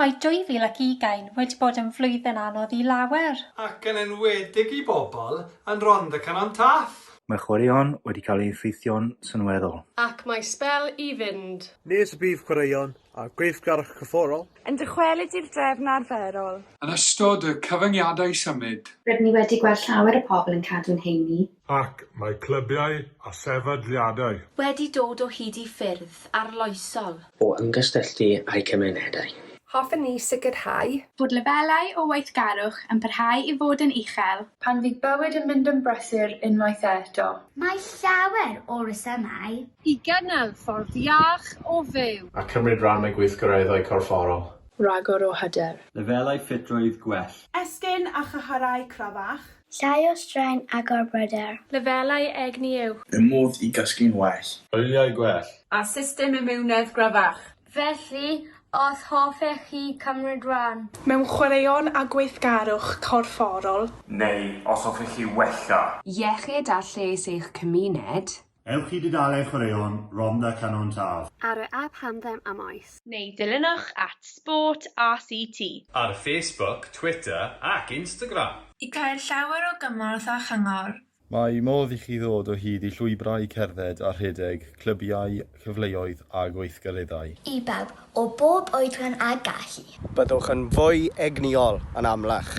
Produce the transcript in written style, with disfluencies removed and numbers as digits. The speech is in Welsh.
Mae 2020 wedi bod yn flwyddyn anodd i lawer. Ac yn enwedig i bobl yn Rhondda Cynon Taff. Mae chwaraeon wedi cael ei effeithio'n synweddol. Ac mae sbel i fynd. Nes y bydd chwaraeon a gweithgarach cyfforol yn dychwelyd i'r drefn arferol. Yn ystod y cyfyngiadau symud. Rydyn ni wedi gweld llawer o pobl yn cadw'n heini. Ac mae clybiau a sefydliadau wedi dod o hyd i ffyrdd arloesol o ymgysylltu â'i cymunedau. Hoffwn ni sicrhau bod lefelau o weithgarwch yn parhau i fod yn uchel pan fydd bywyd yn mynd yn brysur unwaith eto. Mae llawer o resymau I gynnal ffordd iach o fyw. A cymryd rhan mewn gweithgareddau corfforol. Rhagor o hyder. Lefelau ffitrwydd gwell. Estyn a chychyrau crafach. Llai o straen a gorbryder. lefelau egni uwch. Y modd i gysgu'n well. Wyliau gwell. A system imwnedd grafach. Felly, os hoffech chi cymryd rhan mewn chwaraeon a gweithgarwch corfforol. Neu os hoffech chi wella. Iechyd a lles eich cymuned. Ewch i dudalen chwaraeon Rhondda Cynon Taff. Ar y app hamdden am oes. Neu dilynwch at Sport RCT. Ar Facebook, Twitter ac Instagram. I gael llawer o gymorth a chyngor. Mae modd i chi ddod o hyd i llwybrau cerdded a rhedeg, clybiau, cyfleoedd a gweithgareddau. I bawb o bob oedran a gallu. Byddwch yn fwy egniol yn amlach.